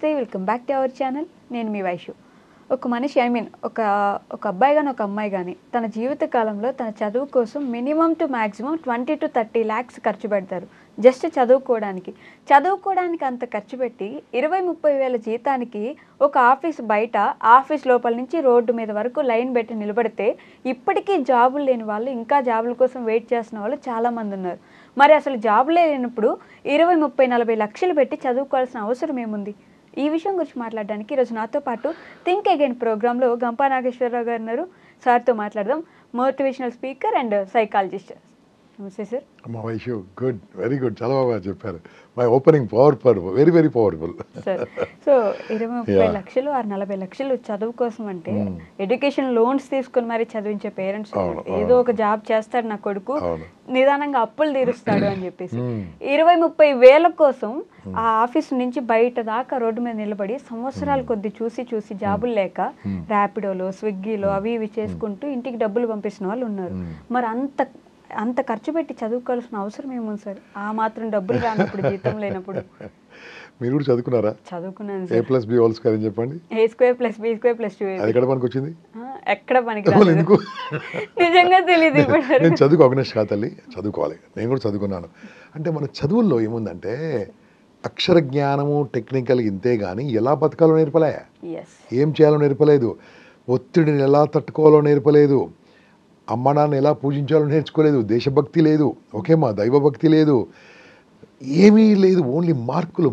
నమస్తే, welcome back to our channel. నేను మీ వైషు. ఒక మనిషి ఒక అబ్బాయి కానీ ఒక అమ్మాయి కానీ తన జీవిత కాలంలో తన చదువు కోసం minimum to maximum 20 to 30 lakhs ఖర్చు పెడతారు. జస్ట్ చదువుకోవడానికి అంత ఖర్చు పెట్టి 20-30 వేల జీతానికి ఒక ఆఫీస్ బయట, ఆఫీస్ లోపల నుంచి రోడ్డు మీద వరకు లైన్ పెట్టి నిలబడితే ఇప్పటికీ జాబులు లేని వాళ్ళు, ఇంకా జాబుల కోసం వెయిట్ చేస్తున్న వాళ్ళు చాలామంది ఉన్నారు. మరి అసలు జాబులే లేనప్పుడు 20-30-40 లక్షలు పెట్టి చదువుకోవాల్సిన అవసరం ఏముంది? ఈ విషయం గురించి మాట్లాడడానికి ఈరోజు నాతో పాటు థింక్ అగైన్ ప్రోగ్రాంలో గంపా నాగేశ్వరరావు గారు ఉన్నారు. సార్తో మాట్లాడదాం. Motivational speaker and psychologist. నమస్తే సార్. మా వైషు గుడ్, వెరీ గుడ్, చాలా బాగా చెప్పారు. My opening powerful, very very powerful sir. So 20-30 లక్షలు 40 లక్షలు చదువు కోసం అంటే ఎడ్యుకేషన్ లోన్స్ తీసుకుని మరి చదివించే పేరెంట్స్, ఏదో ఒక జాబ్ చేస్తాడు నా కొడుకు, నిదానంగా అప్పులు తీరుస్తాడు అని చెప్పేసి 20-30 వేల కోసం ఆ ఆఫీస్ నుంచి బయట దాకా రోడ్డు మీద నిలబడి సంవత్సరాల కొద్ది చూసి జాబులు లేక ర్యాపిడోలో, స్విగ్గీలో అవి ఇవి చేసుకుంటూ ఇంటికి డబ్బులు పంపిస్తున్న వాళ్ళు ఉన్నారు. మరి అంత ఖర్చు పెట్టి చదువుకోవాల్సిన అవసరం ఏముంది సార్? ఆ మాత్రం డబ్బులు రానప్పుడు, జీతం లేనప్పుడు. మీరు కూడా చదువుకున్నారా? చదువుకున్నాను. A+B² అని చెప్పండి. A² + B² + 2 అది ఎక్కడ పనికి వచ్చింది? ఎక్కడ పనికి రాలేదు. నిజంగా తెలియదు. నేను చదువుకో అగ్నేష్ తల్లి, చదువుకోవాలి. నేను కూడా చదువుకున్నాను. అంటే మన చదువుల్లో ఏముందంటే అక్షర జ్ఞానము, టెక్నికల్ ఇంతే కానీ ఎలా బతకాలో నేర్పలే, ఏం చేయాలో నేర్పలేదు, ఒత్తిడిని ఎలా తట్టుకోవాలో నేర్పలేదు, అమ్మ నాన్న ఎలా పూజించాలో నేర్చుకోలేదు, దేశభక్తి లేదు, ఓకేమా, దైవభక్తి లేదు, ఏమీ లేదు. ఓన్లీ మార్కులే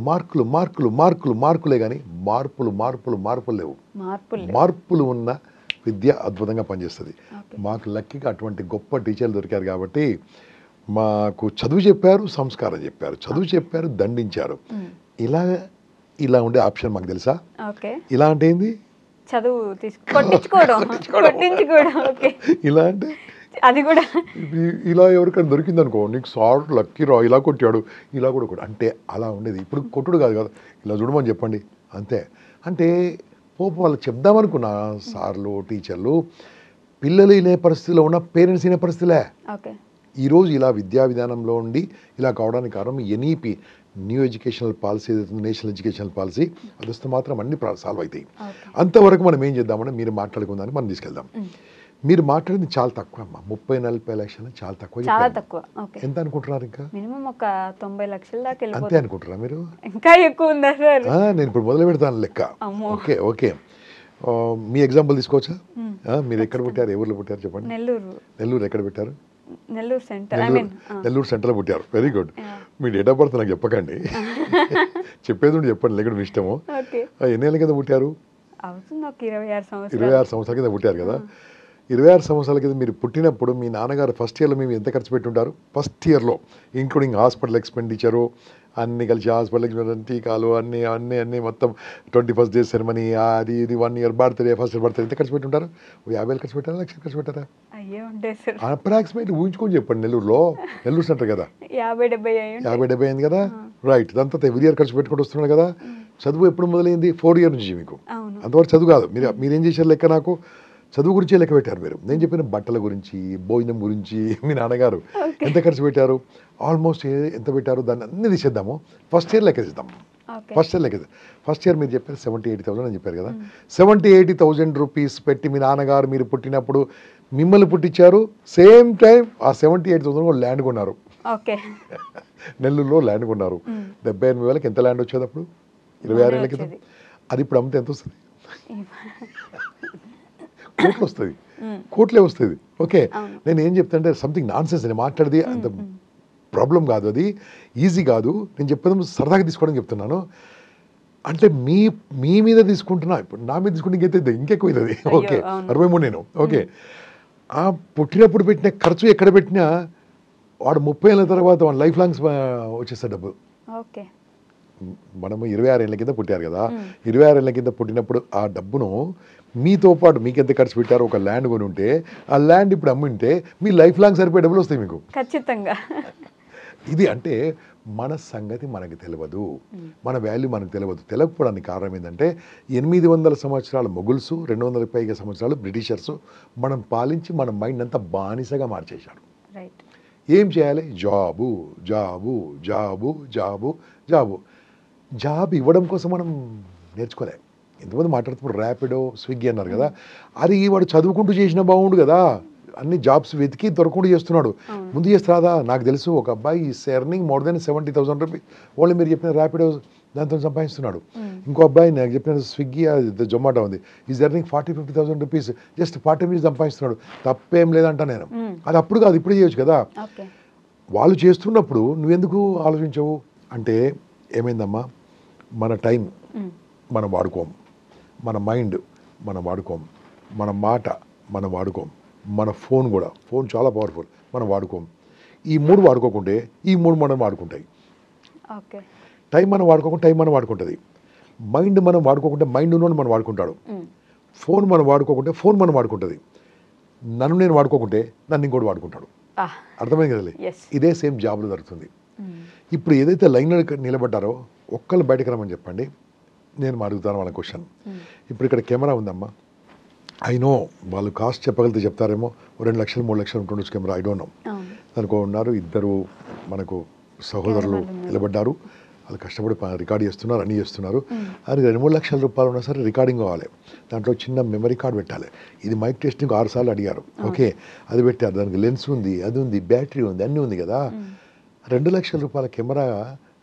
కానీ మార్పులు లేవు. మార్పులు ఉన్న విద్య అద్భుతంగా పనిచేస్తుంది. మాకు లక్కీగా అటువంటి గొప్ప టీచర్లు దొరికారు కాబట్టి మాకు చదువు చెప్పారు, సంస్కారం చెప్పారు, చదువు చెప్పారు, దండించారు. ఇలా ఉండే ఆప్షన్ మాకు తెలుసా? ఇలా అంటే ఏంది? చదువు కొట్టించుకోవడం. ఇలా అంటే అది కూడా ఇలా ఎవరికైనా దొరికింది అనుకో, నీకు సార్ లక్కీ రా, ఇలా కొట్టాడు, ఇలా కూడా అంటే అలా ఉండేది. ఇప్పుడు కొట్టుడు కాదు కదా, ఇలా చూడమని చెప్పండి అంతే. అంటే వాళ్ళు చెప్దామనుకున్న సార్లు, టీచర్లు పిల్లలు వినే పరిస్థితిలో ఉన్న పేరెంట్స్ వినే పరిస్థితిలే. ఈరోజు ఇలా విద్యా విధానంలో ఉండి ఇలా కావడానికి కారణం NEP, new educational policy, national educational policy. అది వస్తే మాత్రం అన్ని సాల్వ్ అవుతాయి. అంతవరకు మనం ఏం చేద్దామని మీరు మాట్లాడుకుందామని మనం తీసుకెళ్దాం. మీరు మాట్లాడింది చాలా తక్కువ అమ్మా, 30-40 లక్షలు చాలా తక్కువ. ఎంత అనుకుంటున్నారు? ఇంకా మినిమం ఒక 90 లక్షల దాకా అంతే అనుకుంటారా మీరు? ఇంకా ఎక్కువ ఉందా సార్? నేను ఇప్పుడు మొదలు పెడతాను లెక్క. ఓకే మీ ఎగ్జాంపుల్ తీసుకోవచ్చా? మీరు ఎక్కడ పుట్టారు, ఏ ఊర్లో పుట్టారు చెప్పండి? నెల్లూరు. ఎక్కడ పెట్టారు? నెల్లూరు సెంటర్లో పుట్టారు. Very good. Me date of birth నాకు చెప్పకండి, చెప్పేది చెప్పండి, లేకపోతే మీ ఇష్టము. ఎన్ని ఏళ్ళ కింద పుట్టారు? 26 సంవత్సరాల కింద పుట్టారు కదా. 26 సంవత్సరాల కింద మీరు పుట్టినప్పుడు మీ నాన్నగారు ఫస్ట్ ఇయర్లో మేము ఎంత ఖర్చు పెట్టుంటారు? ఫస్ట్ ఇయర్లో ఇంక్లూడింగ్ హాస్పిటల్ ఎక్స్పెండిచరు అన్నీ కలిసి, హాస్పిటల్ ఎక్స్పెండిచర్, టీకాలు అన్నీ మొత్తం 21st day సెరమనీ, అది ఇది 1 year birthday, first year birthday ఎంత ఖర్చు పెట్టుంటారు? 50,000 ఖర్చు పెట్టారా, లక్షలు ఖర్చు పెట్టారా? అప్రాక్సిమేట్ ఊహించుకొని చెప్పండి. నెల్లూరు సెంటర్ కదా, 50-70 అయింది కదా, రైట్. దాంతో ఎవ్రీ ఇయర్ ఖర్చు పెట్టుకుంటూ వస్తున్నాడు కదా. చదువు ఎప్పుడు మొదలైంది? 4 years నుంచి. మీకు అంతవరకు చదువు కాదు. మీరేం చేశారు లెక్క? నాకు చదువు గురించి లెక్క పెట్టారు మీరు. నేను చెప్పిన బట్టల గురించి, భోజనం గురించి మీ నాన్నగారు ఎంత ఖర్చు పెట్టారు, ఆల్మోస్ట్ ఎంత పెట్టారు, దాన్ని అన్ని తీసేద్దాము. ఫస్ట్ ఇయర్ లెక్కేద్దాం. ఫస్ట్ ఇయర్ మీరు చెప్పారు 70-80,000 అని చెప్పారు కదా. 70-80,000 రూపీస్ పెట్టి మీ నాన్నగారు మీరు పుట్టినప్పుడు మిమ్మల్ని పుట్టించారు. సేమ్ టైం ఆ 70-80,000 కూడా ల్యాండ్ కొన్నారు. నెల్లూరులో ల్యాండ్ కొన్నారు. 78,000 ఎంత ల్యాండ్ వచ్చేది అప్పుడు? 26 ఏళ్ళ కింద. అది ఇప్పుడు అమ్మితే ఎంత వస్తుంది? కోట్లే వస్తుంది. ఓకే, నేను ఏం చెప్తానంటే సంథింగ్ నాన్ సెన్స్. నేను మాట్లాడేది అంత ప్రాబ్లం కాదు, అది ఈజీ కాదు. నేను చెప్పేది సరదాగా తీసుకోవడానికి చెప్తున్నాను. అంటే మీ మీద తీసుకుంటున్నా, ఇప్పుడు నా మీద తీసుకుంటే ఇంకెక్కువ అవుతుంది. ఓకే, 63 నేను. ఓకే, ఆ పుట్టినప్పుడు పెట్టిన ఖర్చు ఎక్కడ పెట్టినా వాడు 30 ఏళ్ళ తర్వాత వాడు లైఫ్ లాంగ్స్ వచ్చేస్తాడు డబ్బు. మనము 26 ఏళ్ళ కింద పుట్టారు కదా, 26 ఏళ్ళ కింద పుట్టినప్పుడు ఆ డబ్బును మీతో పాటు మీకు ఎంత ఖర్చు పెట్టారో ఒక ల్యాండ్ కొని ఉంటే, ఆ ల్యాండ్ ఇప్పుడు అమ్మింటే మీ లైఫ్ లాంగ్ సరిపోయే డబ్బులు వస్తాయి మీకు ఖచ్చితంగా. ఇది అంటే మన సంగతి మనకు తెలియదు, మన వాల్యూ మనకు తెలియకపోవడానికి కారణం ఏంటంటే 800 సంవత్సరాల మొగుల్స్, 200 పైగా సంవత్సరాలు బ్రిటిషర్స్ మనం పాలించి మన మైండ్ అంతా బానిసగా మార్చేశారు. ఏం చేయాలి? జాబు. జాబ్ ఇవ్వడం కోసం మనం నేర్చుకోలే. ఎంతమంది మాట్లాడుతున్నారు ర్యాపిడో, స్విగ్గీ అన్నారు కదా, అది వాడు చదువుకుంటూ చేసినా బాగుండు కదా, అన్ని జాబ్స్ వెతికి దొరకకుండా చేస్తున్నాడు. ముందు చేస్తే రాదా? నాకు తెలుసు ఒక అబ్బాయి is earning more than 70,000 rupees, వాళ్ళు మీరు చెప్పిన ర్యాపిడో దాంతో సంపాదిస్తున్నాడు. ఇంకో అబ్బాయి నాకు చెప్పిన స్విగ్గీ జొమాటో ఉంది, is earning 40-50,000 rupees, just part time సంపాదిస్తున్నాడు. తప్పేం లేదంట నేను. అది అప్పుడు కాదు, ఇప్పుడే చేయొచ్చు కదా. వాళ్ళు చేస్తున్నప్పుడు నువ్వెందుకు ఆలోచించవు అంటే ఏమైందమ్మా, మన టైం మనం వాడుకోం, మన మైండ్ మనం వాడుకోం, మన మాట మనం వాడుకోం, మన ఫోన్ కూడా, ఫోన్ చాలా పవర్ఫుల్, మనం వాడుకోం. ఈ 3 వాడుకోకుంటే ఈ 3 మనం వాడుకుంటాయి. టైం మనం వాడుకోకుండా టైం మనం వాడుకుంటుంది. మైండ్ మనం వాడుకోకుంటే మైండ్ ఉన్నోడు మనం వాడుకుంటాడు. ఫోన్ మనం వాడుకోకుంటే ఫోన్ మనం వాడుకుంటుంది. నన్ను నేను వాడుకోకుంటే నన్ను ఇంకోటి వాడుకుంటాడు. అర్థమైంది కదలే. ఇదే సేమ్ జాబ్లో జరుగుతుంది. ఇప్పుడు ఏదైతే లైన్లో నిలబడ్డారో ఒక్కళ్ళు బయటకు రమ్మని చెప్పండి, నేను అడుగుతాను వాళ్ళ క్వశ్చన్. ఇప్పుడు ఇక్కడ కెమెరా ఉందమ్మా, ఐ నో వాళ్ళు కాస్ట్ చెప్పగలిగితే చెప్తారేమో, 2 లక్షలు 3 లక్షలు ఉంటుండొచ్చు కెమెరా, ఐ డోంట్ నో. దానికో ఉన్నారు ఇద్దరు మనకు సహోదరులు నిలబడ్డారు, వాళ్ళు కష్టపడి రికార్డ్ చేస్తున్నారు, అన్నీ చేస్తున్నారు. అది 2-3 లక్షల రూపాయలు ఉన్నా సరే రికార్డింగ్ కావాలి, దాంట్లో చిన్న మెమరీ కార్డ్ పెట్టాలి. ఇది మైక్ టెస్టింగ్ 6 సార్లు అడిగారు, ఓకే అది పెట్టారు, దానికి లెన్స్ ఉంది, అది ఉంది, బ్యాటరీ ఉంది, అన్నీ ఉంది కదా. 2 లక్షల రూపాయల కెమెరా,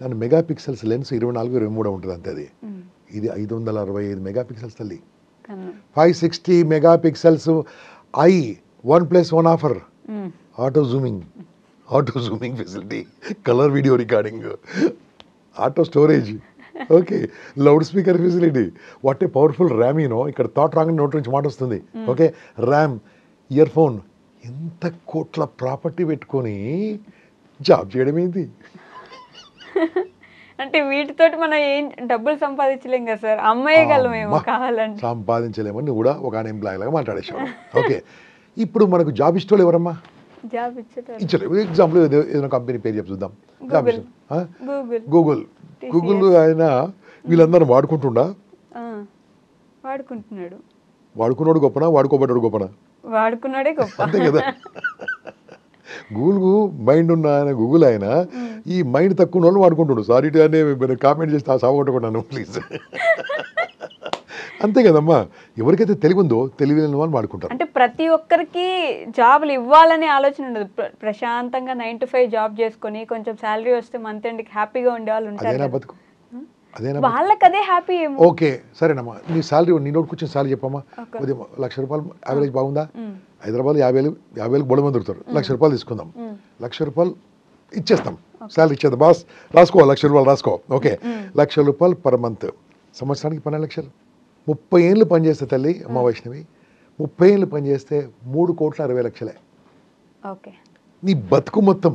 దాని మెగా పిక్సెల్స్ లెన్స్ 24-23 ఉంటుంది అంతే. అది ఇది 565 మెగా పిక్సెల్స్ తల్లి, 560 mega pixels. I 1+1 offer, auto zooming facility, colour video recording, auto storage, okay, loud speaker facility. What a powerful RAM, you know. ఇక్కడ థాట్ రాగానే నోట్ నుంచి మాట వస్తుంది, ఓకే, ర్యామ్, ఇయర్ ఫోన్. ఎంత కోట్ల ప్రాపర్టీ పెట్టుకొని జాబ్ చేయడం ఏంటి? అంటే వీటితోటి మనం ఏం డబ్బులు సంపాదించలేం కదా సార్, అమ్మేయగలమేమో కావాలంటే. సంపాదించలేమని కూడా ఒక ఎంప్లాయీ లాగా మాట్లాడేసాడు. ఓకే, ఇప్పుడు మనకు జాబ్ ఇష్టం ఎవరమ్మా? జాబ్ ఇచ్చలేదు. ఎగ్జాంపుల్ ఏదైనా కంపెనీ పేరు చెప్పి చూద్దాం. జాబ్ ఇష్టం గూగుల్. ఆయన వీళ్ళందరూ వాడుకుంటున్నా, వాడుకుంటున్నాడు. వాడుకున్నాడు గొప్పనా, వాడుకోబడ్డాడు గొప్పనా? వాడుకున్నాడే గొప్ప, అంతే కదా. గూగుల్ మైండ్ ఉన్న ఆయన, గూగుల్ ఆయన ఈ మైండ్ తక్కువ వాళ్ళు వాడుకుంటున్నాడు. సారీ అని కామెంట్ చేస్తే ఆ సాగొట్టుకున్నాను ప్లీజ్. అంతే కదమ్మా, ఎవరికైతే తెలివి ఉందో తెలివి లేని వాళ్ళు వాడుకుంటారు. అంటే ప్రతి ఒక్కరికి జాబులు ఇవ్వాలనే ఆలోచన ఉండదు. ప్రశాంతంగా 9 to 5 జాబ్ చేసుకొని కొంచెం శాలరీ వస్తే మంత్ ఎండ్కి హ్యాపీగా ఉండే వాళ్ళు ఉంటారు. అదేనా బతుకు? అదేనా వాళ్ళకి అదే హ్యాపీ ఏమో. ఓకే సరేనమ్మా, నీ శాలరీ, నీ నోట్ కూర్చొని శాలరీ చెప్పమ్మా. ఉదయం 1,00,000 రూపాయలు యావరేజ్ బాగుందా? హైదరాబాద్ 50,000 బోళ మంది దొరుకుతారు. 1,00,000 రూపాయలు తీసుకుందాం, 1,00,000 రూపాయలు ఇచ్చేస్తాం, శాలరీ ఇచ్చేద్దాం. బాస్ రాసుకో, 1,00,000 రూపాయలు రాసుకో. ఓకే, 1,00,000 రూపాయలు పర్ మంత్, సంవత్సరానికి 12 లక్షలు. 30 ఏళ్ళు పనిచేస్తే తల్లి అమ్మ వైష్ణవి, 30 ఏళ్ళు పనిచేస్తే 3,60,00,000. ఓకే, నీ బతుకు మొత్తం.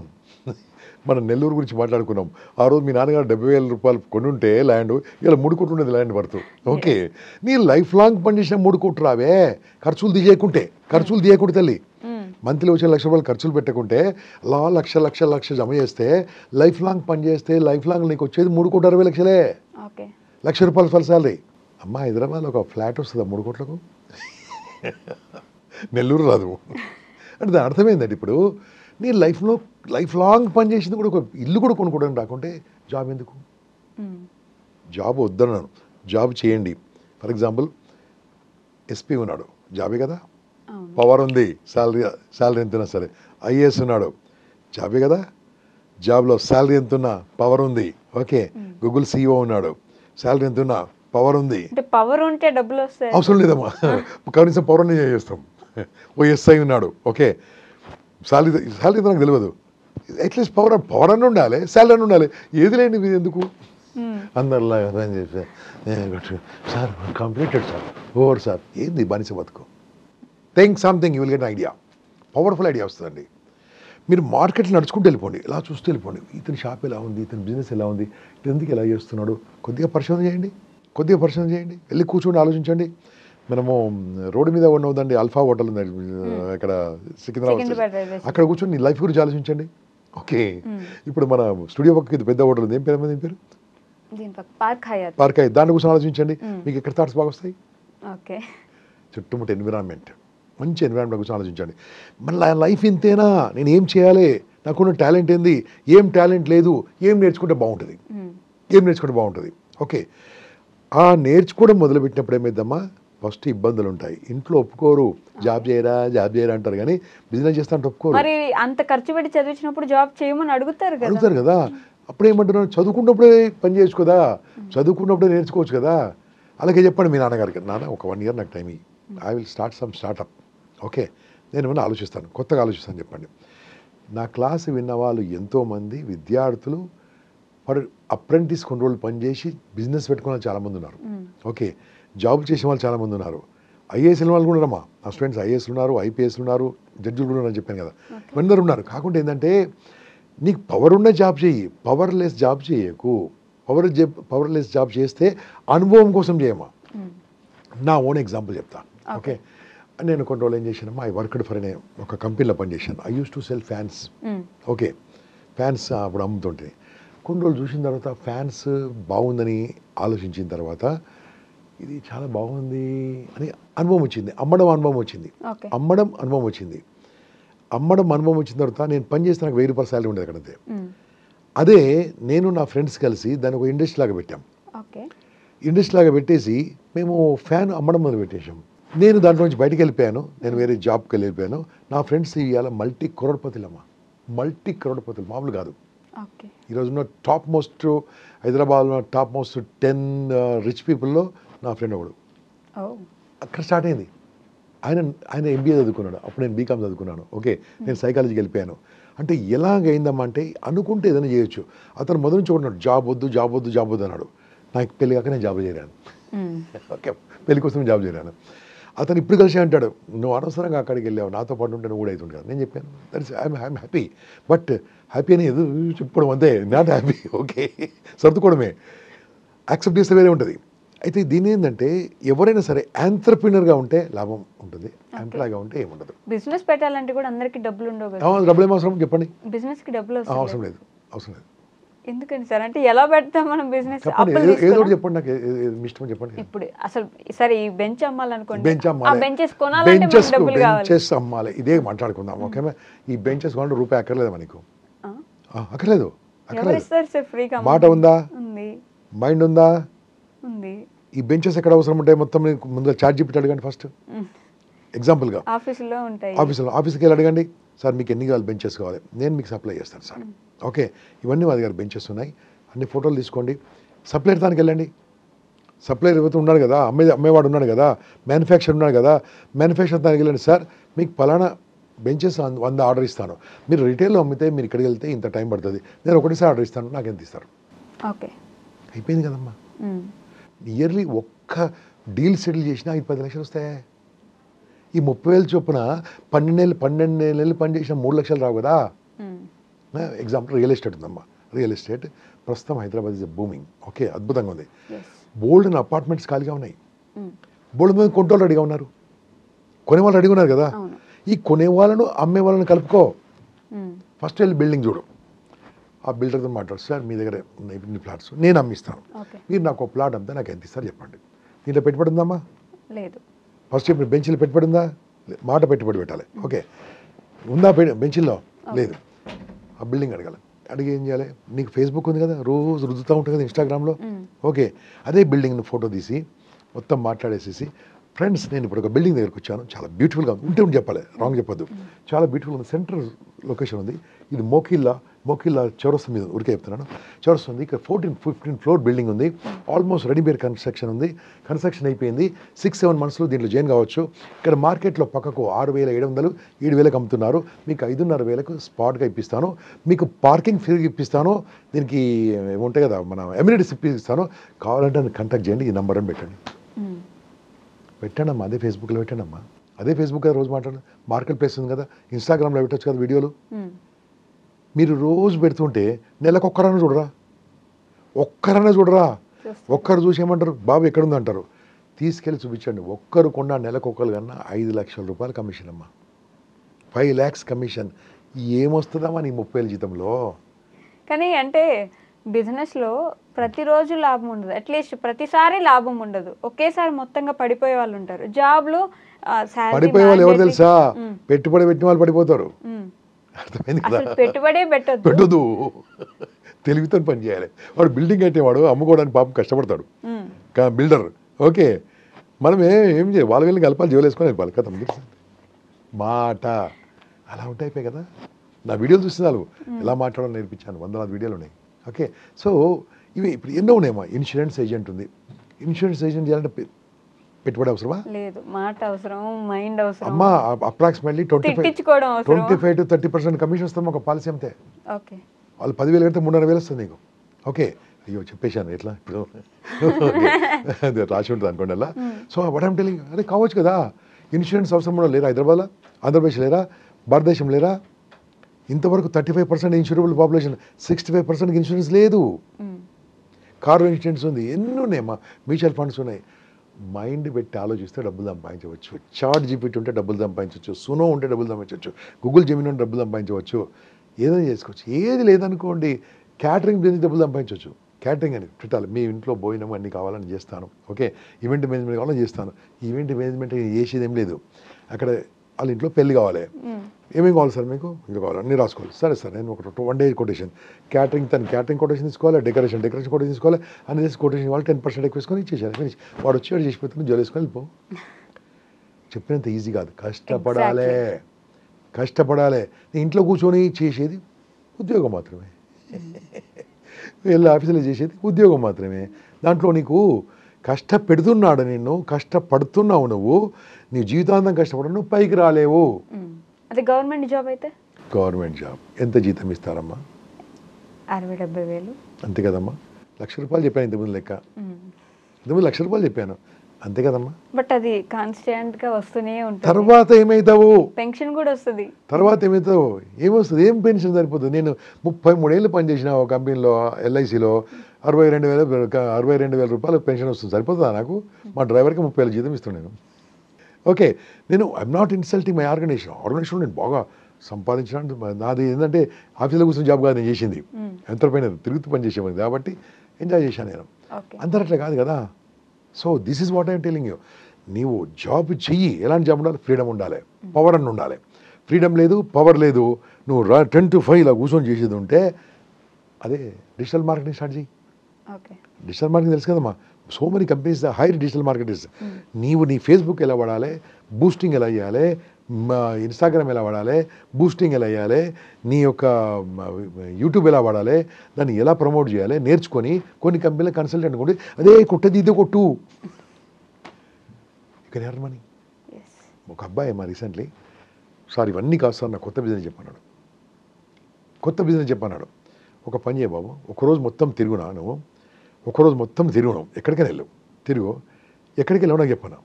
మనం నెల్లూరు గురించి మాట్లాడుకున్నాం. ఆ రోజు మీ నాన్నగారు 70,000 రూపాయలు కొనుంటే ల్యాండ్, ఇలా 3 కోట్లు ఉండేది ల్యాండ్ వర్త్. ఓకే, నీ లైఫ్ లాంగ్ పనిచేసిన 3 కోట్లు రావే, ఖర్చులు తీయకుంటే తల్లి. మంత్లీ వచ్చే 1,00,000 రూపాయలు ఖర్చులు పెట్టకుంటే అలా లక్ష జమ చేస్తే, లైఫ్ లాంగ్ పని చేస్తే లైఫ్ లాంగ్ నీకు వచ్చేది 3,60,00,000. 1,00,000 రూపాయలు ఫర్ శాలరీ. అమ్మ హైదరాబాద్లో ఒక ఫ్లాట్ వస్తుందా 3 కోట్లకు? నెల్లూరు రాదు. అంటే దాని అర్థమైందండి. ఇప్పుడు నీ లైఫ్లో లైఫ్ లాంగ్ పని చేసింది కూడా ఒక ఇల్లు కూడా కొనుక్కోవడానికి రాకుంటే జాబ్ ఎందుకు? జాబ్ వద్దన్నాను, జాబ్ చేయండి. ఫర్ ఎగ్జాంపుల్ ఎస్పీ ఉన్నాడు, జాబే కదా, పవర్ ఉంది, శాలరీ ఎంతున్నా సరే. ఐఏఎస్ ఉన్నాడు, జాబే కదా, జాబ్లో శాలరీ ఎంతున్నా పవర్ ఉంది. ఓకే, గూగుల్ CEO ఉన్నాడు, శాలరీ ఎంతున్నా పవర్ ఉంది. పవర్ ఉంటే డబ్బులు వస్తాయి, అవసరం లేదమ్మా, కనీసం పవర్ అనే చేస్తాం. ఓ SI ఉన్నాడు, ఓకే, శాలరీ నాకు తెలియదు, అట్లీస్ట్ పవర్ అని ఉండాలి, శాలరీ అని ఉండాలి. ఏది లేని ఇది ఎందుకు? అందరిలా sir completed sir, over sir, ఏంది బానిస బతుకు? Think something, you will get idea. Powerful idea వస్తుందండి. మీరు మార్కెట్లో నడుచుకుంటూ వెళ్ళిపోండి, ఇలా చూస్తూ వెళ్ళిపోండి. ఇతని షాప్ ఎలా ఉంది, ఇతని బిజినెస్ ఎలా ఉంది, ఇతను ఎందుకు ఎలా చేస్తున్నాడు, కొద్దిగా పరిశోధన చేయండి. వెళ్ళి కూర్చొని ఆలోచించండి. మనము రోడ్డు మీద ఉన్నదండి అల్ఫా హోటల్ ఉంది ఇక్కడ సికింద్రాబాద్, అక్కడ కూర్చొని నీ లైఫ్ గురించి ఆలోచించండి. ఓకే, ఇప్పుడు మన స్టూడియో పక్కకి ఇది పెద్ద హోటల్ ఉంది, ఏం పేరు? ఏం పేరు? పార్క్ హయాత్. దాని గురించి ఆలోచించండి, మీకు ఎక్కడ థాట్స్ బాగా వస్తాయి. చుట్టుముట్టు ఎన్విరాన్మెంట్, మంచి ఎన్విరాన్మెంట్ గురించి ఆలోచించండి. మళ్ళీ లైఫ్ ఇంతేనా, నేను ఏం చేయాలి, నాకున్న టాలెంట్ ఏంది, ఏం టాలెంట్ లేదు, ఏం నేర్చుకుంటే బాగుంటుంది. ఓకే, ఆ నేర్చుకోవడం మొదలుపెట్టినప్పుడు ఏమైందమ్మా, ఫస్ట్ ఇబ్బందులు ఉంటాయి. ఇంట్లో ఒప్పుకోరు, జాబ్ చేయరా అంటారు, కానీ బిజినెస్ చేస్తా అంటే ఒప్పుకోరు. మరి అంత ఖర్చు పెట్టి చదివించినప్పుడు జాబ్ చేయమని అడుగుతారు కదా. అప్పుడు ఏమంటున్నారు, చదువుకున్నప్పుడే పని చేయొచ్చు కదా, చదువుకున్నప్పుడే నేర్చుకోవచ్చు కదా. అలాగే చెప్పండి మీ నాన్నగారికి, నాన్న ఒక 1 year నాకు టైం ఇయ్యి, I will start some startup. Okay, నేను ఏమైనా ఆలోచిస్తాను, కొత్తగా ఆలోచిస్తాను చెప్పండి. నా క్లాస్ విన్న వాళ్ళు ఎంతోమంది విద్యార్థులు ఫర్ అప్రెంటిస్ కొన్ని రోజులు పనిచేసి బిజినెస్ పెట్టుకున్న వాళ్ళు చాలామంది ఉన్నారు. ఓకే, జాబ్ చేసే వాళ్ళు చాలామంది ఉన్నారు. ఐఏఎస్ల వాళ్ళు కూడా ఉన్నారమ్మా, నా స్టూడెంట్స్ ఐఏఎస్లు ఉన్నారు, ఐపీఎస్లు ఉన్నారు, జడ్జిలు కూడా ఉన్నారని చెప్పాను కదా, అందరూ ఉన్నారు. కాకుండా ఏంటంటే నీకు పవర్ ఉన్న జాబ్ చెయ్యి, పవర్లెస్ జాబ్ చేయకు. పవర్లెస్ జాబ్ చేస్తే అనుభవం కోసం చేయమా. నా ఓన్ ఎగ్జాంపుల్ చెప్తా. ఓకే, నేను కొన్ని రోజులు ఏం చేశానమ్మా, ఐ వర్క్డ్ ఫర్ ఒక కంపెనీలో పనిచేశాను. I use to cell fans. Okay, fans అప్పుడు అమ్ముతుంటే కొన్ని రోజులు చూసిన తర్వాత ఫ్యాన్స్ బాగుందని ఆలోచించిన తర్వాత ఇది చాలా బాగుంది అని అనుభవం వచ్చింది. అమ్మడం అనుభవం వచ్చింది. అమ్మడం అనుభవం వచ్చిన తర్వాత నేను పని చేస్తే నాకు 1000 రూపాయల శాలరీ ఉండేది అక్కడంతే. అదే నేను నా ఫ్రెండ్స్ కలిసి దాన్ని ఒక ఇండస్ట్రీ లాగా పెట్టాం. ఇండస్ట్రీ లాగా పెట్టేసి మేము ఫ్యాన్ అమ్మడం మొదలు పెట్టేశాం. నేను దాంట్లో నుంచి బయటకు వెళ్ళిపోయాను, నేను వేరే జాబ్కి వెళ్ళిపోయాను. నా ఫ్రెండ్స్ ఇవాళ మల్టీ కరోడ్పతులు మామూలు కాదు. ఈరోజున్న టాప్ మోస్ట్ హైదరాబాద్లో టాప్ మోస్ట్ 10 రిచ్ పీపుల్లో నా ఫ్రెండ్ ఒకడు. అక్కడ స్టార్ట్ అయింది. ఆయన ఎంబీఏ చదువుకున్నాడు, అప్పుడు నేను బీకామ్ చదువుకున్నాను. ఓకే, నేను సైకాలజీకి వెళ్ళిపోయాను. అంటే ఎలాగైందమ్మా అంటే అనుకుంటే ఏదైనా చేయొచ్చు. అతను మొదటి నుంచి ఉన్నాడు, జాబ్ వద్దు అన్నాడు. నాకు పెళ్లి కాక నేను జాబ్ చేరాను. ఓకే, పెళ్లి కోసం జాబ్ చేరాను. అతను ఇప్పుడు కలిసి అంటాడు, నువ్వు అనవసరంగా అక్కడికి వెళ్ళావు, నాతో పాటు ఉంటే నువ్వు కూడా అవుతుంది కదా. నేను చెప్పాను, that's I'm happy. But happy అని ఎదురు చెప్పుకోవడం అంతే, నాట్ హ్యాపీ. ఓకే, సర్దుకోవడమే, యాక్సెప్ట్ చేస్తే వేరే ఉంటుంది. అయితే దీని ఏంటంటే ఎవరైనా సరే ఆంట్రప్రీనర్గా ఉంటే లాభం ఉంటుంది, ఎంప్లాయ్గా ఉంటే ఏముండదు. బిజినెస్ పెట్టాలంటే కూడా అందరికీ డబ్బులు ఉండవు కదా. డబ్బులు ఏం అవసరం చెప్పండి. బిజినెస్కి డబ్బులు అవసరం లేదు. ఎందుకని సార్, అంటే ఎలా పెడతాం మనం బిజినెస్? ఏదో చెప్పండి, నాకు ఇష్టం చెప్పండి. ఇప్పుడు అసలు సరే ఈ బెంచ్ అమ్మాలనుకోండి, బెంచెస్ అమ్మాలి, ఇదే మాట్లాడుకుందాం. ఓకే, ఈ బెంచెస్ కొనండి, రూపాయి అక్కర్లేదు మనకు, అక్కర్లేదు. మాట ఉందా, మైండ్ ఉందా? ఈ బెంచెస్ ఎక్కడ అవసరం ఉంటాయి? మొత్తం ముందుగా చార్జ్ చెప్పి అడగండి ఫస్ట్. ఎగ్జాంపుల్గా ఆఫీస్కి వెళ్ళి అడగండి, సార్ మీకు ఎన్ని కావాలి బెంచెస్ కావాలి, నేను మీకు సప్లై చేస్తాను సార్. ఓకే, ఇవన్నీ మా దగ్గర బెంచెస్ ఉన్నాయి, అన్ని ఫోటోలు తీసుకోండి. సప్లైర్ దానికి వెళ్ళండి, సప్లైర్ ఎవరైతే ఉన్నాడు కదా, అమ్మేవాడు ఉన్నాడు కదా, మ్యానుఫ్యాక్చర్ ఉన్నాడు కదా, మ్యానుఫ్యాక్చర్ దానికి వెళ్ళండి, సార్ మీకు పలానా బెంచెస్ 100 ఆర్డర్ ఇస్తాను, మీరు రిటైల్లో అమ్మితే మీరు ఇక్కడికి వెళ్తే ఇంత టైం పడుతుంది, నేను ఒకటేసారి ఆర్డర్ ఇస్తాను, నాకు ఎంత ఇస్తారు? ఓకే, అయిపోయింది కదమ్మా. ఇయర్లీ ఒక్క డీల్ సెటిల్ చేసినా 10 లక్షలు వస్తాయి. ఈ 30,000 చొప్పున 12 నెలలు పని చేసిన 3 లక్షలు రావు కదా. ఎగ్జాంపుల్ రియల్ ఎస్టేట్ ఉందమ్మా. రియల్ ఎస్టేట్ ప్రస్తుతం హైదరాబాద్ ఇస్ బూమింగ్. ఓకే, అద్భుతంగా ఉంది. బోల్డ్ అపార్ట్మెంట్స్ ఖాళీగా ఉన్నాయి, బోల్డ్ మంది కొంటోళ్ళు రెడీగా ఉన్నారు, కొనేవాళ్ళు రెడీగా ఉన్నారు కదా. ఈ కొనేవాళ్ళను అమ్మే వాళ్ళని కలుపుకో. ఫస్ట్ వెళ్ళి బిల్డింగ్ చూడు, ఆ బిల్డర్తో మాట్లాడు, సార్ మీ దగ్గర ఉన్నాయి ఇన్ని ఫ్లాట్స్, నేను అమ్మిస్తాను, మీరు నాకు ఒక ప్లాట్ అమ్మితే నాకు ఎంత ఇస్తారు చెప్పండి. దీంట్లో పెట్టుబడి ఉందమ్మా? లేదు. ఫస్ట్ ఇప్పుడు బెంచ్లో పెట్టుబడి ఉందా? మాట పెట్టుబడి పెట్టాలి. ఓకే, ఉందా బెంచ్లో? లేదు. ఆ బిల్డింగ్ అడగాలి. అడిగి ఏం చేయాలి? నీకు ఫేస్బుక్ ఉంది కదా, రోజు రుద్దుతూ ఉంటుంది కదా ఇన్స్టాగ్రామ్లో. ఓకే, అదే బిల్డింగ్ని ఫోటో తీసి మొత్తం మాట్లాడేసేసి, ఫ్రెండ్స్ నేను ఇప్పుడు ఒక బిల్డింగ్ దగ్గరికి వచ్చాను, చాలా బ్యూటిఫుల్గా ఉంది, ఉంటే చెప్పాలి, రాంగ్ చెప్పొద్దు, చాలా బ్యూటిఫుల్ ఉంది, సెంట్రల్ లొకేషన్ ఉంది, ఇది మోకిల్లా చౌరస్తా మీద ఉరికే చెప్తున్నాను, చౌరస్తా ఉంది, ఇక్కడ 14-15 ఫ్లోర్ బిల్డింగ్ ఉంది, ఆల్మోస్ట్ రెడీమేడ్ కన్స్ట్రక్షన్ ఉంది, కన్స్ట్రక్షన్ అయిపోయింది, 6-7 మంత్స్లో దీంట్లో జాయిన్ కావచ్చు. ఇక్కడ మార్కెట్లో పక్కకు 6,700 7,000కి అమ్ముతున్నారు, మీకు 5,500కు స్పాట్గా ఇప్పిస్తాను, మీకు పార్కింగ్ ఫ్రీ ఇప్పిస్తాను, దీనికి ఉంటాయి కదా మన ఎమ్యూనిటీస్ ఇప్పిస్తాను, కావాలంటే నన్ను కాంటాక్ట్ చేయండి, ఈ నెంబర్ అని పెట్టండి అమ్మా, అదే ఫేస్బుక్లో పెట్టండి అమ్మా, అదే ఫేస్బుక్ కదా రోజు మాట్లాడండి, మార్కెట్ ప్లేస్ ఉంది కదా, ఇన్స్టాగ్రామ్లో పెట్టచ్చు కదా వీడియోలు. మీరు రోజు పెడుతుంటే నెలకు ఒక్కరన్నా చూడరా, ఒక్కరు చూసి ఏమంటారు, బాబు ఎక్కడుంది అంటారు, తీసుకెళ్ళి చూపించండి. ఒక్కరు కొన్నా నెలకు ఒక్కరు కన్నా 5 లక్షల రూపాయలు కమిషన్ అమ్మా, 5 lakhs కమిషన్. ఏమొస్తుందమ్మా నీ 30,000 జీతంలో? కానీ అంటే బిజినెస్లో ప్రతిరోజు లాభం ఉండదు, అట్లీస్ట్ ప్రతిసారి లాభం ఉండదు, ఒకేసారి మొత్తంగా పడిపోయే వాళ్ళు ఉంటారు. జాబ్లో పడిపోయే వాళ్ళు ఎవరు తెలుసా? పెట్టుబడి పెట్టిన వాళ్ళు పడిపోతారు. అర్థమైంది కదా, పెట్టుబడే పెట్టదు, తెలివితో పని చేయాలి. వాడు బిల్డింగ్ అయితే వాడు అమ్ముకోవడానికి పాపం కష్టపడతాడు, బిల్డర్. ఓకే, మనం ఏం చేయాలి, వాళ్ళ వెళ్ళి కలపాలి, జోలు వేసుకొని వెళ్ళిపోవాలి కదా మాట. అలా ఉంటాయిపోయి కదా. నా వీడియోలు చూస్తున్నారు, ఎలా మాట్లాడాలో నేర్పించాను, వందలాది వీడియోలు ఉన్నాయి. ఓకే, సో ఇవి ఇప్పుడు ఎన్నో ఉన్నాయమ్మా. ఇన్సూరెన్స్ ఏజెంట్ ఉంది. ఇన్సూరెన్స్ ఏజెంట్ చేయాలంటే పెట్టుబడి అవసరమా? లేదు, మాట అవసరం, మైండ్ అవసరం. అమ్మా అప్రాక్సిమేట్లీ 25 to 30% కమిషన్ వస్తాం ఒక పాలసీ అంతే. ఓకే, వాళ్ళు 10,000 కడితే 3,500 వస్తుంది నీకు. ఓకే, అయ్యో చెప్పేశాను ఎట్లా ఇప్పుడు అదే రాసి ఉంటుంది అనుకోండి అలా. సో వాట్ ఐమ్ టెలింగ్, అదే కావచ్చు కదా. ఇన్సూరెన్స్ అవసరం కూడా లేరా హైదరాబాద్లో, ఆంధ్రప్రదేశ్ లేరా, భారతదేశం లేరా? ఇంతవరకు 35% ఇన్సూరబుల్ పాపులేషన్, 65% ఇన్సూరెన్స్ లేదు. కారు ఇన్సూరెన్స్ ఉంది, ఎన్ని ఉన్నాయమ్మా, మ్యూచువల్ ఫండ్స్ ఉన్నాయి. మైండ్ పెట్టి ఆలోచిస్తే డబ్బులు సంపాదించవచ్చు. చాట్ జీపీటీ ఉంటే డబ్బులు సంపాదించవచ్చు, సునో ఉంటే డబ్బులు సంపాదించవచ్చు, గూగుల్ జెమినీ ఉంటే డబ్బులు సంపాదించవచ్చు, ఏదైనా చేసుకోవచ్చు. ఏది లేదనుకోండి, క్యాటరింగ్ బిజినెస్ డబ్బులు సంపాదించవచ్చు. క్యాటరింగ్ అని పెట్టాలి, మీ ఇంట్లో భోజనం అన్నీ కావాలని చేస్తాను. ఓకే, ఈవెంట్ మేనేజ్మెంట్ కావాలని చేస్తాను. ఈవెంట్ మేనేజ్మెంట్ చేసేది ఏం లేదు. అక్కడ వాళ్ళ ఇంట్లో పెళ్లి కావాలి, ఏమేమి కావాలి సార్ మీకు, ఇంకా కావాలి అన్నీ రాసుకోవాలి. సరే సార్, నేను ఒక 1 day కొటేషన్, క్యాటరింగ్ తను క్యాటరింగ్ కొటేషన్ తీసుకోవాలి, డెకరేషన్ కొటేషన్ తీసుకోవాలి, అన్ని చేసి కొటేషన్ వాళ్ళు 10% ఎక్కువ వేసుకొని ఇచ్చేసారు. ఫినిష్. వాడు వచ్చి చేసిపోతుంది, జోలు వేసుకొని వెళ్ళిపో. చెప్పినంత ఈజీ కాదు, కష్టపడాలి. కష్టపడాలి. నీ ఇంట్లో కూర్చొని చేసేది ఉద్యోగం మాత్రమే, వెళ్ళి ఆఫీసులో చేసేది ఉద్యోగం మాత్రమే. దాంట్లో నీకు కష్టపెడుతున్నాడు, నిన్ను కష్టపడుతున్నావు, నువ్వు నీ జీవితాంతం కష్టపడ, నువ్వు పైకి రాలేవు. అదే గవర్నమెంట్ జాబ్ అయితే, గవర్నమెంట్ జాబ్ ఎంత జీతం ఇస్తారమ్మా? 60,000-70,000 అంతే కదమ్మా. ₹1,00,000 చెప్పాను ఇంతకుముందు లెక్క. ఇంతకుముందు ₹1,00,000 చెప్పాను, అంతే కదమ్మా. బట్ అది కాన్స్టెంట్ గా వస్తూనే ఉంటుంది. తర్వాత ఏమవుతావు? పెన్షన్ కూడా వస్తుంది. తర్వాత ఏమవుతావు? ఏమొస్తుంది? ఏం పెన్షన్ సరిపోతుంది? నేను 33 ఏళ్ళు పనిచేసిన ఒక కంపెనీలో, ఎల్ఐసిలో 62,000 రూపాయలు పెన్షన్ వస్తుంది. సరిపోతుందా నాకు? మా డ్రైవర్కి 30,000 జీతం ఇస్తున్నాను. ఓకే, నేను I'm not insulting my organisation నేను బాగా సంపాదించడానికి. నాది ఏంటంటే ఆఫీస్లో కూర్చొని జాబ్ కాదు నేను చేసింది, ఎంతపైన తిరుగుతూ పని చేసేవాడిని కాబట్టి ఎంజాయ్ చేశాను నేను. అందరూ అట్లా కాదు కదా. So this is what I'm telling you. నీవు జాబ్ చెయ్యి. ఎలాంటి జాబ్ ఉండాలి? ఫ్రీడమ్ ఉండాలి, పవర్ అని ఉండాలి. ఫ్రీడమ్ లేదు, పవర్ లేదు, నువ్వు 10 to 5 ఇలా కూర్చొని చేసేది ఉంటే అదే డిజిటల్ మార్కెటింగ్ స్టార్ట్ చేయి. డిజిటల్ మార్కెటింగ్ తెలుసు కదమ్మా. So many companies hire digital marketers. నీవు నీ ఫేస్బుక్ ఎలా వాడాలి, బూస్టింగ్ ఎలా చేయాలి, ఇన్స్టాగ్రామ్ ఎలా వాడాలి, బూస్టింగ్ ఎలా చేయాలి, నీ యొక్క యూట్యూబ్ ఎలా వాడాలి, దాన్ని ఎలా ప్రమోట్ చేయాలి నేర్చుకొని కొన్ని కంపెనీల కన్సల్టెంట్ కూడా అదే కొట్టది ఇదే కొట్టు, ఇక్కడ ఎర్న్ మనీ. ఒక అబ్బాయి మా రీసెంట్లీ, సార్ ఇవన్నీ కాదు సార్, నా కొత్త బిజినెస్ చెప్పన్నాడు. ఒక పని చేయ బాబు, ఒకరోజు మొత్తం తిరుగునా నువ్వు, ఒకరోజు మొత్తం తిరుగునాం, ఎక్కడికైనా వెళ్ళు, ఎక్కడికి వెళ్ళావు నాకు చెప్పాను.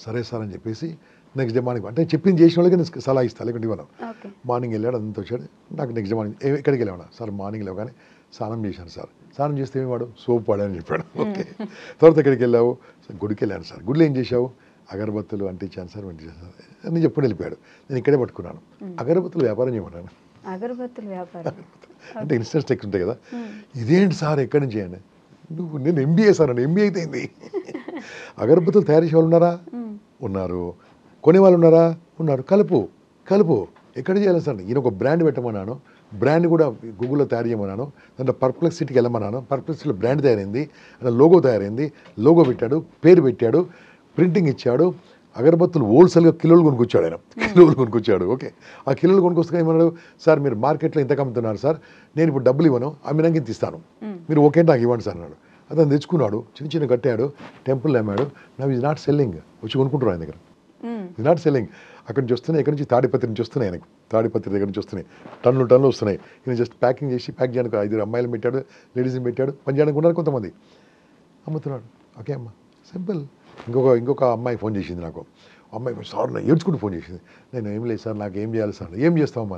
సరే సార్ అని చెప్పేసి నెక్స్ట్ డే మార్నింగ్, అంటే చెప్పింది చేసిన వాళ్ళకి నేను సలహా ఇస్తాను, లేకుంటే ఇవ్వను. మార్నింగ్ వెళ్ళాడు, అంతా వచ్చాడు. నాకు నెక్స్ట్ డే మార్నింగ్ ఎక్కడికి వెళ్ళాడు సార్, మార్నింగ్ లేవగానే స్నానం చేశాను సార్. స్నానం చేస్తే ఏమి వాడు, సోప్ వాడాలని చెప్పాడు. ఓకే, తర్వాత ఎక్కడికి వెళ్ళావు? గుడికి వెళ్ళాను సార్. గుడిలో ఏం చేశావు? అగరబత్తులు అంటించాను సార్, అంటించాను సార్ అని చెప్పుకుని వెళ్ళిపోయాడు. నేను ఇక్కడే పట్టుకున్నాను, అగరబత్తులు వ్యాపారం చేయమన్నాను. అగరబత్తులు వ్యాపారం అంటే ఇన్స్టెన్స్ టెక్స్ ఉంటాయి కదా. ఇదేంటి సార్, ఎక్కడి నుంచి చేయండి? నేను ఎంబీఏ సార్ అని. ఎంబీఏ అయితే అయింది. అగరబత్తులు తయారు చేసే వాళ్ళు ఉన్నారా? ఉన్నారు. కొనేవాళ్ళు ఉన్నారా? ఉన్నారు. కలుపు ఎక్కడ చేయాలి సార్? ఈయన ఒక బ్రాండ్ పెట్టమన్నాను, బ్రాండ్ కూడా గూగుల్లో తయారు చేయమన్నాను, దాంట్లో పర్ప్లెక్సిటీకి వెళ్ళమన్నాను, పర్ప్లెక్సిటీలో బ్రాండ్ తయారైంది, అలా లోగో తయారైంది, లోగో పెట్టాడు, పేరు పెట్టాడు, ప్రింటింగ్ ఇచ్చాడు. అగరబత్తులు హోల్సేల్గా కిలోలు కొనుక్కొచ్చాడు. ఓకే, ఆ కిలోలు కొనుక్కొస్తే ఏమన్నాడు, సార్ మీరు మార్కెట్లో ఇంత అమ్ముతున్నారు సార్, నేను ఇప్పుడు డబ్బులు ఇవ్వను, అమ్మినాక ఇంత ఇస్తాను, మీరు ఓకే నాకు ఇవ్వండి సార్ అన్నాడు. అతను తెచ్చుకున్నాడు, చిన్న కట్టాడు, టెంపుల్ అమ్మాడు. Now is not selling. వచ్చి కొనుక్కుంటారు ఆయన దగ్గర. Is not selling. అక్కడి నుంచి వస్తున్నాయి, ఎక్కడి నుంచి తాడిపత్రి నుంచి వస్తున్నాయి, ఆయనకు తాడిపత్రి దగ్గర నుంచి వస్తున్నాయి, టన్నులు వస్తున్నాయి. ఈయన జస్ట్ ప్యాకింగ్ చేసి ప్యాక్ చేయడానికి 5 అమ్మాయిలు పెట్టాడు, లేడీస్ని పెట్టాడు, పని చేయడానికి ఉన్నారు కొంతమంది, అమ్ముతున్నాడు. ఓకే అమ్మ, సింపుల్. ఇంకొక అమ్మాయి ఫోన్ చేసింది నాకు. అమ్మాయి సార్ ఏడ్చుకుంటూ ఫోన్ చేసింది. నేను ఏం లేదు సార్, నాకు ఏం చేయాలి సార్? ఏం చేస్తామమ్మా?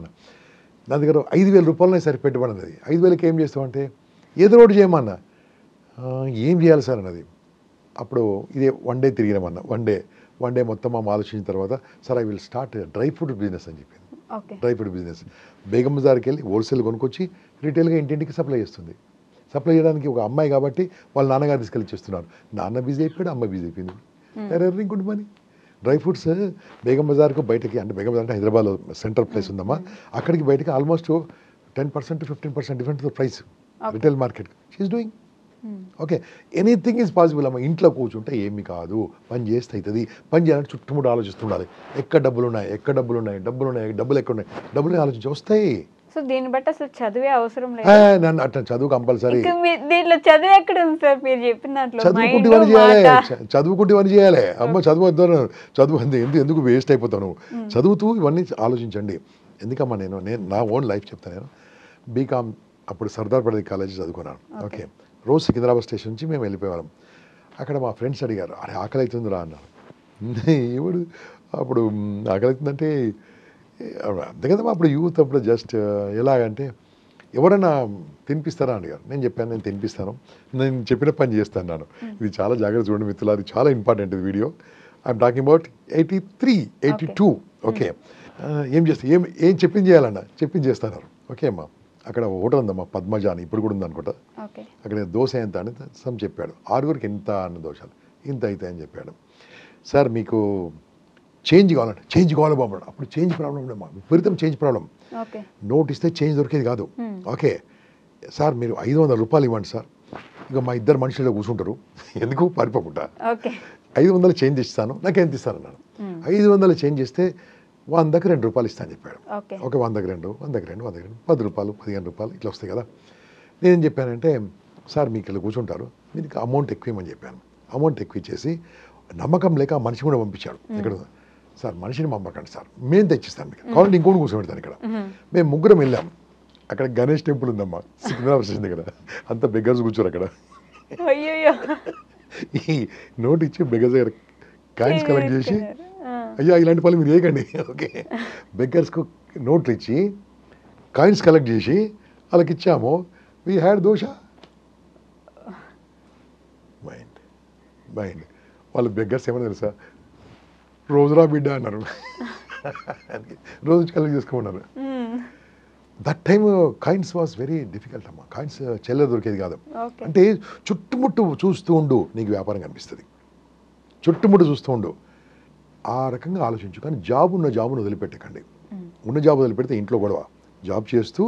నా దగ్గర 5,000 రూపాయలు సరి పెట్టుబడి అన్నది. 5,000కి ఏం చేస్తామంటే ఏదో ఒకటి చేయమన్నా. ఏం చేయాలి సార్ అన్నది. అప్పుడు ఇదే 1 day తిరిగినామన్నా. వన్ డే మొత్తం మనం ఆలోచించిన తర్వాత, sir I will start dry fruit business అని చెప్పింది. డ్రై ఫ్రూట్ బిజినెస్ బేగం బజార్కి వెళ్ళి హోల్సేల్ కొనుక్కొచ్చి రీటైల్గా ఇంటింటికి సప్లై చేస్తుంది. సప్లై చేయడానికి ఒక అమ్మాయి కాబట్టి వాళ్ళ నాన్నగారు తీసుకెళ్ళి చేస్తున్నారు. నాన్న బిజీ అయిపోయాడు, అమ్మ బిజీ అయిపోయింది. Earning good money. Dry fruits Begum బజార్కు బయటకి, అంటే బేగం బజార్ అంటే హైదరాబాద్లో సెంట్రల్ ప్లేస్ ఉందమ్మా, అక్కడికి బయటకి almost 10% to 15% different price retail market she's doing. Okay, anything is possible అమ్మ. ఇంట్లో కూర్చుంటే ఏమి కాదు, పని చేస్తే అవుతుంది. పని చేయాలంటే చుట్టుముట్టు ఆలోచిస్తుండాలి. ఎక్కడ డబ్బులు ఉన్నాయి, డబ్బులు ఎక్కడ ఉన్నాయి, డబ్బులు ఆలోచించి వస్తాయి. సో దీన్ని బట్టి అసలు చదివే అవసరం లేదు. నన్ను అట్లా చదువు కంపల్సరీ. దీంట్లో చదువు ఎక్కడ ఉంది సార్? మీరు చెప్పిన దాంట్లో చదువుకుంటే పని చేయాలి, చదువుకుంటే పని చేయాలి. అమ్మ చదువు ఎందుకు వేస్ట్ అయిపోతాను? చదువుతూ ఇవన్నీ ఆలోచించండి. ఎందుకమ్మా నేను నా ఓన్ లైఫ్ చెప్తాను. నేను బీకామ్ అప్పుడు సర్దార్ పటేల్ కాలేజీ చదువుకున్నాను. ఓకే, రోజు సికింద్రాబాద్ స్టేషన్ నుంచి మేము వెళ్ళిపోయేవాళ్ళం. అక్కడ మా ఫ్రెండ్స్ అడిగారు, అరే ఆకలి అవుతుందిరా అన్నారు. ఎవడు అప్పుడు ఆకలి అవుతుందంటే అంతే కదమ్మా, అప్పుడు యూత్ అప్పుడు జస్ట్ ఎలాగంటే ఎవరైనా తినిపిస్తారా అడిగారు. నేను చెప్పాను, నేను తినిపిస్తాను, నేను చెప్పిన పని చేస్తాను అన్నాను. ఇది చాలా జాగ్రత్త చూడండి మిత్రులు, అది చాలా ఇంపార్టెంట్ ఇది video. I'm talking about 83, 82. Okay, ఏం చేస్తే ఏం చెప్పింది చేయాలన్నా చెప్పింది చేస్తున్నారు. ఓకే అమ్మా, అక్కడ హోటల్ ఉందమ్మా పద్మజ అని, ఇప్పుడు కూడా ఉందనుకుంటా. అక్కడ దోశ ఎంత అని సమ్ చెప్పాడు. 6గురికి ఎంత అన్న దోశలు ఇంత అయితే అని చెప్పాడు. సార్ మీకు చేంజ్ కావాలంటే చేంజ్ కావాలి బాబు. అప్పుడు చేంజ్ ప్రాబ్లం ఉండమ్మా, విపరీతం చేంజ్ ప్రాబ్లం. నోట్ ఇస్తే చేంజ్ దొరికేది కాదు. ఓకే సార్ మీరు 500 రూపాయలు ఇవ్వండి సార్. ఇక మా ఇద్దరు మనుషులు కూర్చుంటారు, ఎందుకు పారిపోకుండా 500 చేంజ్ ఇస్తాను, నాకు ఎంత ఇస్తాను అన్నాను. 500 చేంజ్ ఇస్తే 100కి 2 రూపాయలు ఇస్తా అని చెప్పాడు. ఓకే 100కి 2, 10 రూపాయలు, 15 రూపాయలు ఇట్లా వస్తాయి కదా. నేనేం చెప్పానంటే సార్ మీకు ఇలా కూర్చుంటారు, మీకు అమౌంట్ ఎక్కువ ఇవ్వమని చెప్పాను. అమౌంట్ ఎక్కువ ఇచ్చేసి నమ్మకం లేక ఆ మనిషి కూడా పంపించాడు. ఇక్కడ సార్ మనిషిని పంపకండి సార్, మేము తెచ్చిస్తాను మీకు కావాలంటే ఇంకోటి కూర్చోబెడతాను. ఇక్కడ మేము ముగ్గురం వెళ్ళాం. అక్కడ గణేష్ టెంపుల్ ఉందమ్మా సికింద్రాబాద్ స్టేషన్ దగ్గర. అంత బెగ్గర్స్ కూర్చోరు అక్కడ. ఈ నోట్ ఇచ్చి బెగ్గర్స్ దగ్గర కాయిన్స్ కలెక్ట్ చేసి, అయ్యా ఇలాంటి పనులు మీరు చేయకండి. ఓకే, బెగ్గర్స్కు నోట్లు ఇచ్చి కాయిన్స్ కలెక్ట్ చేసి వాళ్ళకి ఇచ్చాము. We had dosa. మైండ్ వాళ్ళు బెగ్గర్స్ ఏమన్నా తెలుసా, రోజురా బిడ్డ అన్నారు. రోజు కలెక్ట్ చేసుకోమన్నారు. That time coins was very difficult అమ్మా. కాయిన్స్ చెల్లె దొరికేది కాదు. అంటే చుట్టుముట్టు చూస్తూ ఉండు, నీకు వ్యాపారం కనిపిస్తుంది. చుట్టుముట్టు చూస్తూ ఉండు, ఆ రకంగా ఆలోచించు. కానీ జాబును వదిలిపెట్టకండి. ఉన్న జాబ్ వదిలిపెడితే ఇంట్లో గొడవ. జాబ్ చేస్తూ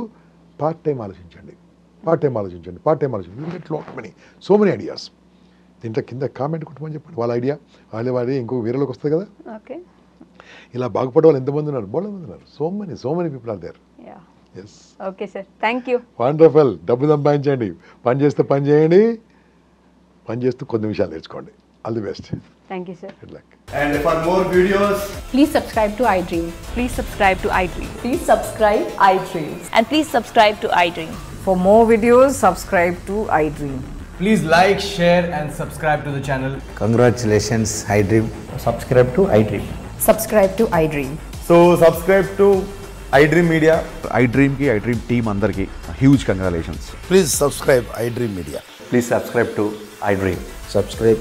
పార్ట్ టైం ఆలోచించండి. So many ideas. దీంట్లో కింద కామెంట్ కొట్టమని చెప్పండి వాళ్ళ ఐడియా. వాళ్ళే ఇంకో వేరేలోకి వస్తుంది కదా. ఇలా బాగుపడే వాళ్ళు ఎంతమంది ఉన్నారు, బోళ్ళ మంది ఉన్నారు. So many people are there. Okay sir, thank you. Wonderful. డబ్బు సంపాదించండి, పని చేస్తే పని చేయండి, పని చేస్తూ కొన్ని విషయాలు నేర్చుకోండి. All the best. Thank you, sir. Good luck. And for more videos, please subscribe to iDream. Please subscribe to iDream. Please subscribe iDream. And please subscribe to iDream. For more videos, subscribe to iDream. please like, share and subscribe to the channel. Congratulations, iDream. Subscribe to iDream. Subscribe to iDream. So subscribe to iDream Media. iDream ki iDream team andarki huge congratulations. Please subscribe iDream Media. Please subscribe to iDream. Subscribe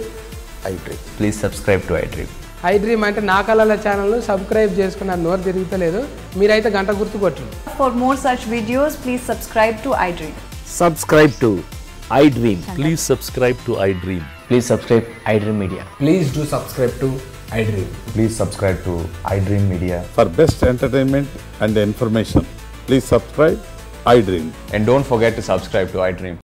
iDream. Please subscribe to iDream. iDream అంటే నా కళల ఛానల్ను subscribe చేసుకున్న నోరు తిరుగుతలేదు, మీరైతే గంట గుర్తు కొట్టండి. For more such videos, please subscribe to iDream. Subscribe to iDream. Please subscribe to iDream. Please subscribe iDream Media. Please do subscribe to iDream. Please subscribe to iDream Media. For best entertainment and information, please subscribe iDream. And don't forget to subscribe to iDream.